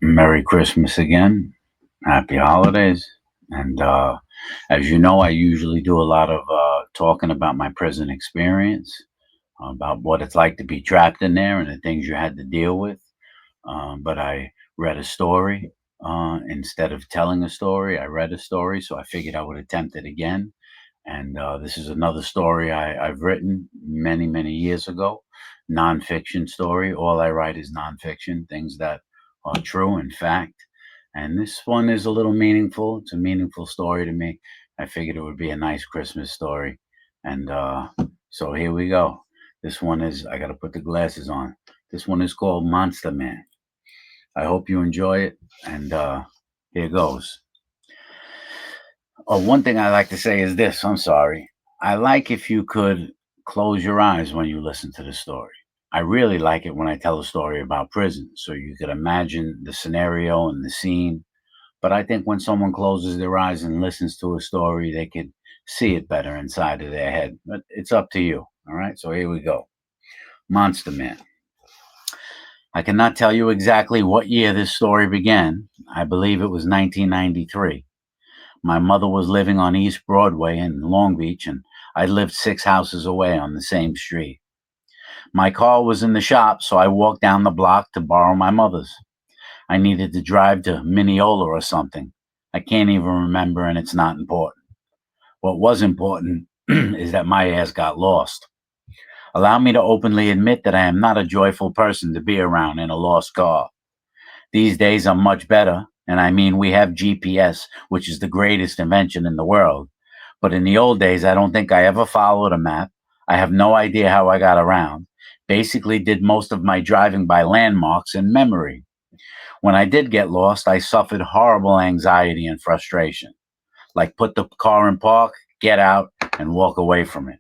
Merry Christmas again. Happy holidays. And as you know, I usually do a lot of talking about my prison experience, about what it's like to be trapped in there and the things you had to deal with. But I read a story. Instead of telling a story, I read a story. So I figured I would attempt it again. And this is another story I've written many, many years ago. Nonfiction story. All I write is nonfiction, things that are true in fact. And this one is a little meaningful. It's a meaningful story to me. I figured it would be a nice Christmas story. And so here we go. This one is, I got to put the glasses on. This one is called Monster Man. I hope you enjoy it. And here goes. Oh, one thing I like to say is this. I'm sorry. I like if you could close your eyes when you listen to the story. I really like it when I tell a story about prison, so you could imagine the scenario and the scene. But I think when someone closes their eyes and listens to a story, they could see it better inside of their head. But it's up to you. All right. So here we go. Monster Man. I cannot tell you exactly what year this story began. I believe it was 1993. My mother was living on East Broadway in Long Beach, and I lived 6 houses away on the same street. My car was in the shop, so I walked down the block to borrow my mother's. I needed to drive to Mineola or something. I can't even remember, and it's not important. What was important is that my ass got lost. Allow me to openly admit that I am not a joyful person to be around in a lost car. These days I'm much better, and I mean we have GPS, which is the greatest invention in the world. But in the old days, I don't think I ever followed a map. I have no idea how I got around. Basically, did most of my driving by landmarks and memory. When I did get lost, I suffered horrible anxiety and frustration. Like put the car in park, get out, and walk away from it.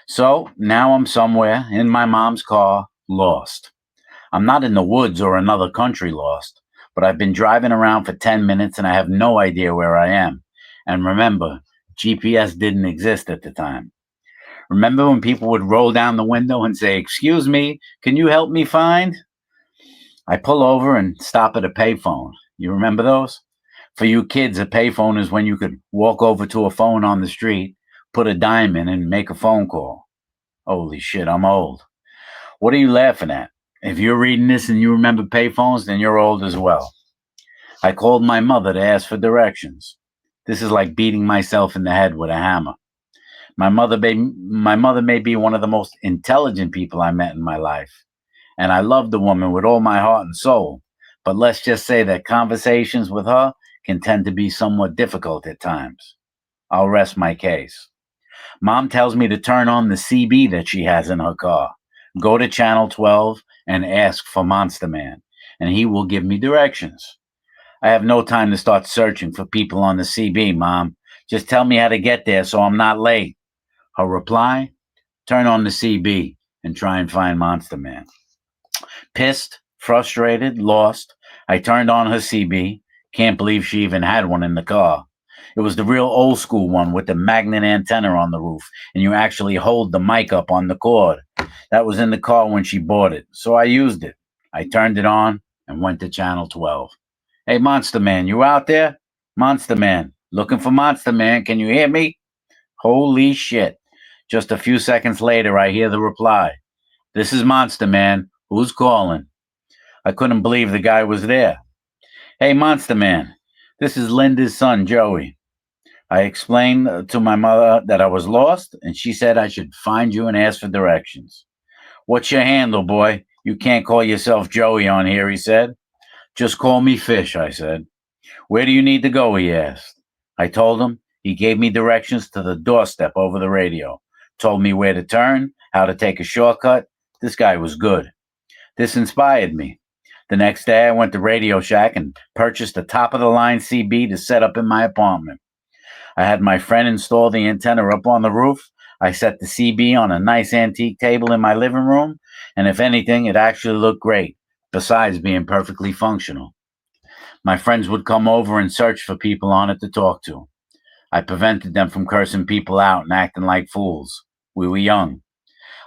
So now I'm somewhere in my mom's car, lost. I'm not in the woods or another country lost, but I've been driving around for 10 minutes and I have no idea where I am. And remember, GPS didn't exist at the time. Remember when people would roll down the window and say, "Excuse me, can you help me find?" I pull over and stop at a payphone. You remember those? For you kids, a payphone is when you could walk over to a phone on the street, put a dime in, and make a phone call. Holy shit, I'm old. What are you laughing at? If you're reading this and you remember payphones, then you're old as well. I called my mother to ask for directions. This is like beating myself in the head with a hammer. My mother may be one of the most intelligent people I met in my life, and I love the woman with all my heart and soul. But let's just say that conversations with her can tend to be somewhat difficult at times. I'll rest my case. Mom tells me to turn on the CB that she has in her car. Go to channel 12 and ask for Monster Man, and he will give me directions. I have no time to start searching for people on the CB, Mom. Just tell me how to get there so I'm not late. Her reply: turn on the CB and try and find Monster Man. Pissed, frustrated, lost, I turned on her CB. Can't believe she even had one in the car. It was the real old school one with the magnet antenna on the roof, and you actually hold the mic up on the cord. That was in the car when she bought it, so I used it. I turned it on and went to channel 12. "Hey, Monster Man, you out there? Monster Man, looking for Monster Man, can you hear me?" Holy shit. Just a few seconds later, I hear the reply: "This is Monster Man. Who's calling?" I couldn't believe the guy was there. "Hey, Monster Man, this is Linda's son, Joey." I explained to my mother that I was lost, and she said I should find you and ask for directions. "What's your handle, boy? You can't call yourself Joey on here," he said. "Just call me Fish," I said. "Where do you need to go?" he asked. I told him. He gave me directions to the doorstep over the radio, told me where to turn, how to take a shortcut. This guy was good. This inspired me. The next day, I went to Radio Shack and purchased a top of the line CB to set up in my apartment. I had my friend install the antenna up on the roof. I set the CB on a nice antique table in my living room, and if anything, it actually looked great, besides being perfectly functional. My friends would come over and search for people on it to talk to. I prevented them from cursing people out and acting like fools. We were young.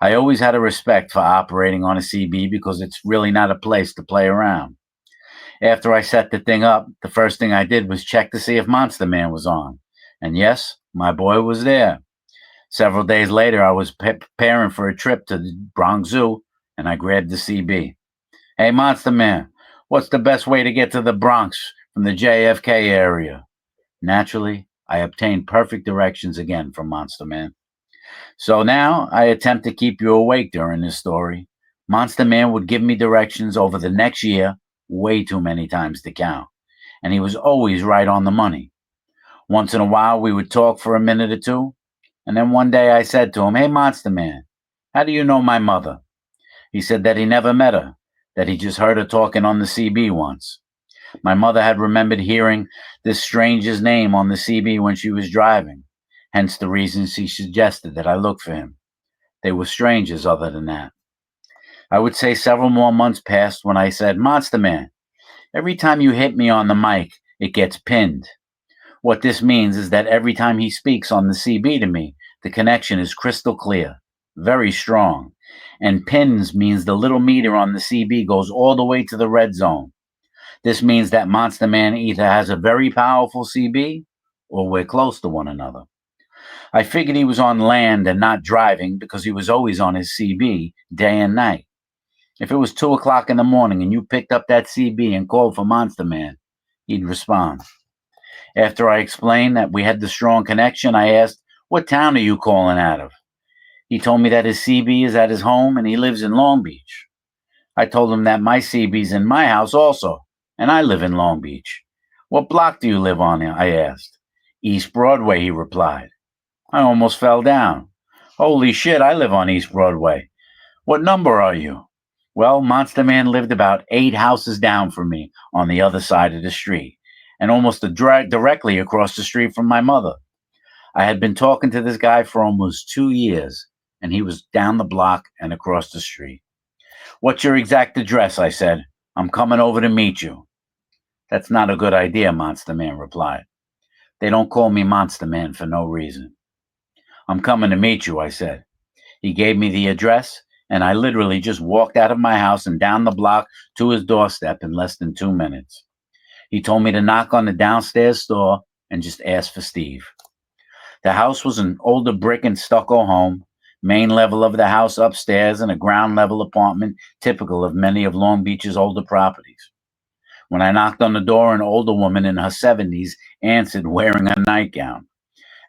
I always had a respect for operating on a CB because it's really not a place to play around. After I set the thing up, the first thing I did was check to see if Monster Man was on. And yes, my boy was there. Several days later, I was preparing for a trip to the Bronx Zoo, and I grabbed the CB. Hey, Monster Man, what's the best way to get to the Bronx from the JFK area? Naturally, I obtained perfect directions again from Monster Man. So now I attempt to keep you awake during this story. Monster Man would give me directions over the next year, way too many times to count, and he was always right on the money. Once in a while, we would talk for a minute or two, and then one day I said to him, Hey, Monster Man, how do you know my mother? He said that he never met her, that he just heard her talking on the CB once. My mother had remembered hearing this stranger's name on the CB when she was driving, hence the reason she suggested that I look for him. They were strangers other than that. I would say several more months passed when I said, Monster Man, every time you hit me on the mic, it gets pinned. What this means is that every time he speaks on the CB to me, the connection is crystal clear, very strong. And pins means the little meter on the CB goes all the way to the red zone. This means that Monster Man either has a very powerful CB or we're close to one another. I figured he was on land and not driving because he was always on his CB day and night. If it was 2 o'clock in the morning and you picked up that CB and called for Monster Man, he'd respond. After I explained that we had the strong connection, I asked, What town are you calling out of? He told me that his CB is at his home and he lives in Long Beach. I told him that my CB's in my house also, and I live in Long Beach. What block do you live on? I asked. East Broadway, he replied. I almost fell down. Holy shit, I live on East Broadway. What number are you? Well, Monster Man lived about 8 houses down from me on the other side of the street, and almost directly across the street from my mother. I had been talking to this guy for almost 2 years, and he was down the block and across the street. What's your exact address? I said. I'm coming over to meet you. That's not a good idea, Monster Man replied. They don't call me Monster Man for no reason. I'm coming to meet you, I said. He gave me the address, and I literally just walked out of my house and down the block to his doorstep in less than 2 minutes. He told me to knock on the downstairs door and just ask for Steve. The house was an older brick and stucco home, main level of the house upstairs and a ground level apartment typical of many of Long Beach's older properties. When I knocked on the door, an older woman in her 70s answered wearing a nightgown.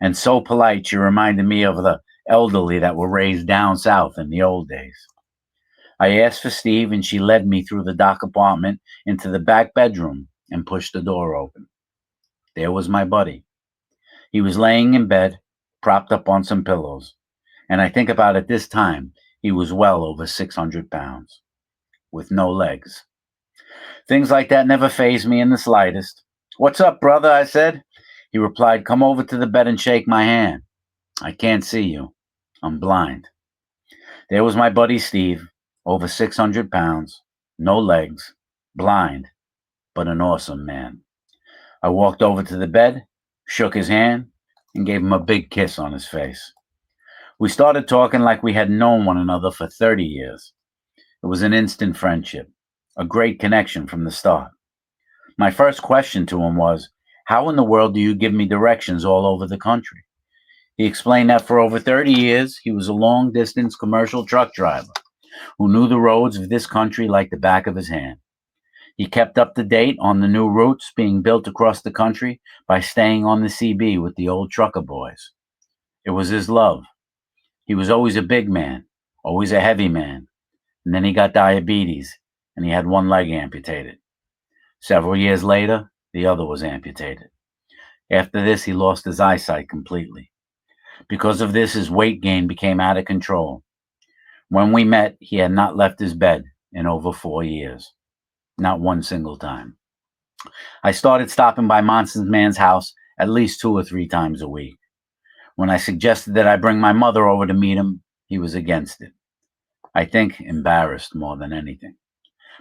And so polite, she reminded me of the elderly that were raised down south in the old days. I asked for Steve, and she led me through the dock apartment into the back bedroom and pushed the door open. There was my buddy. He was laying in bed, propped up on some pillows. And I think about at this time, he was well over 600 pounds, with no legs. Things like that never fazed me in the slightest. What's up, brother? I said. He replied, Come over to the bed and shake my hand. I can't see you. I'm blind. There was my buddy Steve, over 600 pounds, no legs, blind, but an awesome man. I walked over to the bed, shook his hand, and gave him a big kiss on his face. We started talking like we had known one another for 30 years. It was an instant friendship, a great connection from the start. My first question to him was, How in the world do you give me directions all over the country? He explained that for over 30 years, he was a long-distance commercial truck driver who knew the roads of this country like the back of his hand. He kept up to date on the new routes being built across the country by staying on the CB with the old trucker boys. It was his love. He was always a big man, always a heavy man, and then he got diabetes, and he had one leg amputated. Several years later, the other was amputated. After this, he lost his eyesight completely. Because of this, his weight gain became out of control. When we met, he had not left his bed in over 4 years. Not one single time. I started stopping by Monster Man's house at least 2 or 3 times a week. When I suggested that I bring my mother over to meet him, he was against it. I think embarrassed more than anything.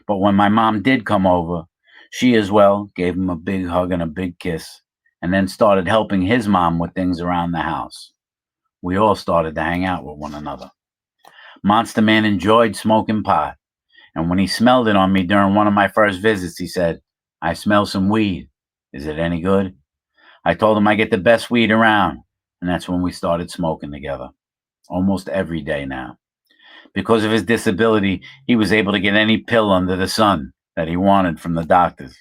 But when my mom did come over, she as well gave him a big hug and a big kiss, and then started helping his mom with things around the house. We all started to hang out with one another. Monster Man enjoyed smoking pot, and when he smelled it on me during one of my first visits, he said, I smell some weed. Is it any good? I told him I get the best weed around, and that's when we started smoking together, almost every day now. Because of his disability, he was able to get any pill under the sun that he wanted from the doctors.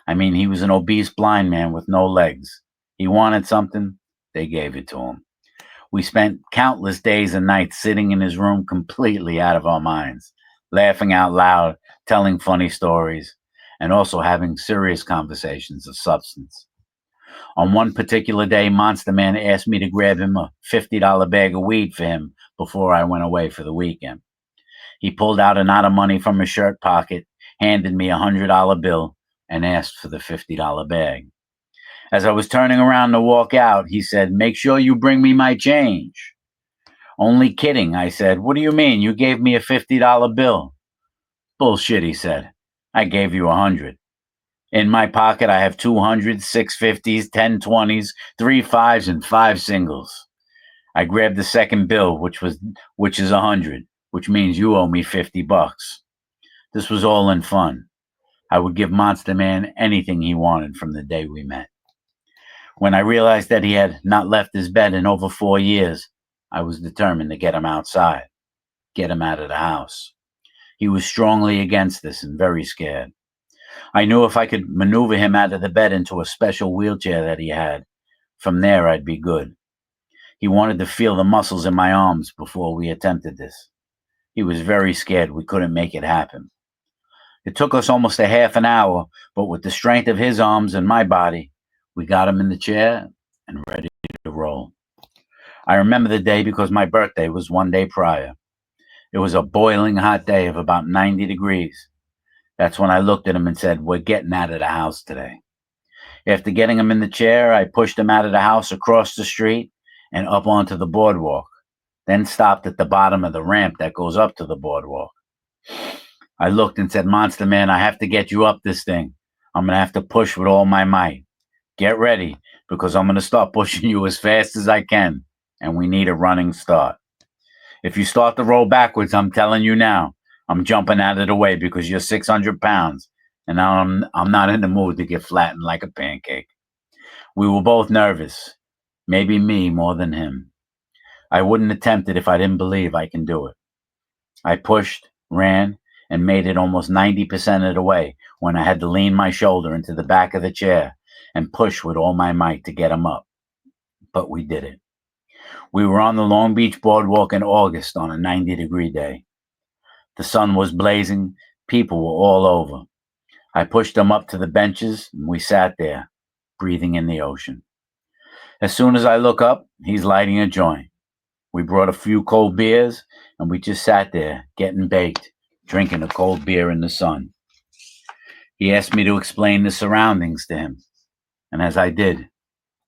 I mean, he was an obese blind man with no legs. He wanted something, they gave it to him. We spent countless days and nights sitting in his room completely out of our minds, laughing out loud, telling funny stories, and also having serious conversations of substance. On one particular day, Monster Man asked me to grab him a $50 bag of weed for him before I went away for the weekend. He pulled out a knot of money from his shirt pocket, handed me a $100 bill, and asked for the $50 bag. As I was turning around to walk out, he said, "Make sure you bring me my change." "Only kidding," I said. "What do you mean? You gave me a $50 bill." "Bullshit," he said. "I gave you 100. In my pocket, I have 200, 650s, 10 20s, three fives, and five singles." I grabbed the second bill, which is 100, which means you owe me $50. This was all in fun. I would give Monster Man anything he wanted from the day we met. When I realized that he had not left his bed in over 4 years, I was determined to get him outside, get him out of the house. He was strongly against this and very scared. I knew if I could maneuver him out of the bed into a special wheelchair that he had, from there I'd be good. He wanted to feel the muscles in my arms before we attempted this. He was very scared we couldn't make it happen. It took us almost a half an hour, but with the strength of his arms and my body, we got him in the chair and ready to roll. I remember the day because my birthday was one day prior. It was a boiling hot day of about 90 degrees. That's when I looked at him and said, "We're getting out of the house today." After getting him in the chair, I pushed him out of the house across the street and up onto the boardwalk, then stopped at the bottom of the ramp that goes up to the boardwalk. I looked and said, "Monster Man, I have to get you up this thing. I'm going to have to push with all my might. Get ready, because I'm going to start pushing you as fast as I can, and we need a running start. If you start to roll backwards, I'm telling you now, I'm jumping out of the way because you're 600 pounds, and I'm not in the mood to get flattened like a pancake." We were both nervous, maybe me more than him. I wouldn't attempt it if I didn't believe I can do it. I pushed, ran, and made it almost 90% of the way when I had to lean my shoulder into the back of the chair and push with all my might to get him up. But we did it. We were on the Long Beach boardwalk in August on a 90-degree day. The sun was blazing. People were all over. I pushed him up to the benches, and we sat there, breathing in the ocean. As soon as I look up, he's lighting a joint. We brought a few cold beers, and we just sat there, getting baked, drinking a cold beer in the sun. He asked me to explain the surroundings to him, and as I did,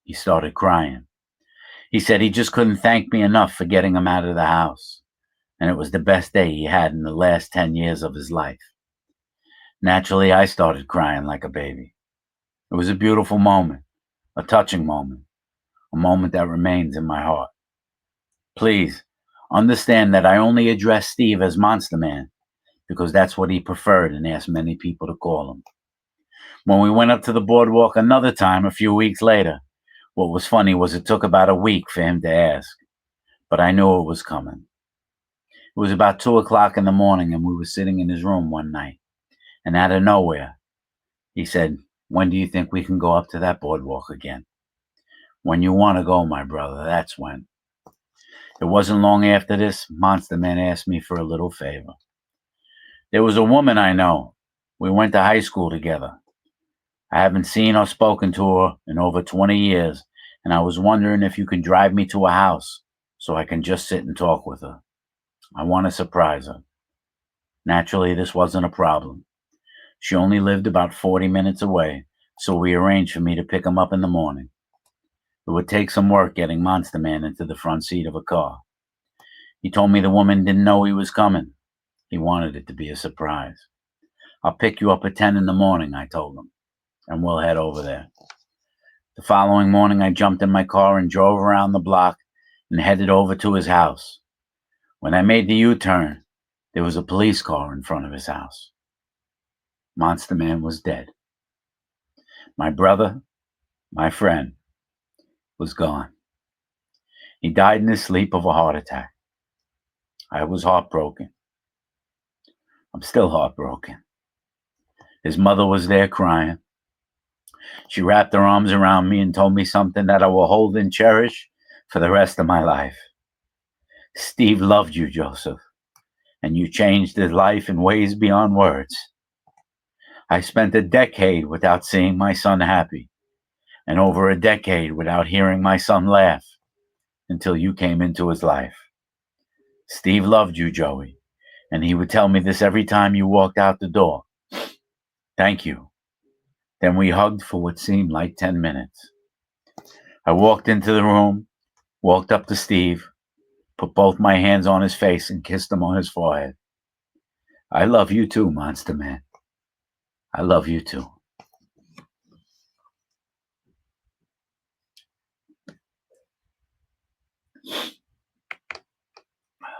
he started crying. He said he just couldn't thank me enough for getting him out of the house, and it was the best day he had in the last 10 years of his life. Naturally, I started crying like a baby. It was a beautiful moment, a touching moment, a moment that remains in my heart. Please, understand that I only address Steve as Monster Man because that's what he preferred and asked many people to call him. When we went up to the boardwalk another time a few weeks later, what was funny was it took about a week for him to ask, but I knew it was coming. It was about 2 o'clock in the morning, and we were sitting in his room one night, and out of nowhere, he said, "When do you think we can go up to that boardwalk again?" "When you want to go, my brother, that's when." It wasn't long after this, Monster Man asked me for a little favor. There was a woman I know. We went to high school together. I haven't seen or spoken to her in over 20 years, and I was wondering if you could drive me to a house so I can just sit and talk with her. I want to surprise her. Naturally, this wasn't a problem. She only lived about 40 minutes away, so we arranged for me to pick him up in the morning. It would take some work getting Monster Man into the front seat of a car. He told me the woman didn't know he was coming. He wanted it to be a surprise. "I'll pick you up at 10 in the morning," I told him, "and we'll head over there." The following morning, I jumped in my car and drove around the block and headed over to his house. When I made the U-turn, there was a police car in front of his house. Monster Man was dead. My brother, my friend, was gone. He died in his sleep of a heart attack. I was heartbroken. I'm still heartbroken. His mother was there crying. She wrapped her arms around me and told me something that I will hold and cherish for the rest of my life. Steve loved you, Joseph, and you changed his life in ways beyond words. I spent a decade without seeing my son happy, and over a decade without hearing my son laugh until you came into his life. Steve loved you, Joey, and he would tell me this every time you walked out the door. Thank you. Then we hugged for what seemed like 10 minutes. I walked into the room, walked up to Steve, put both my hands on his face and kissed him on his forehead. I love you too, Monster Man. I love you too.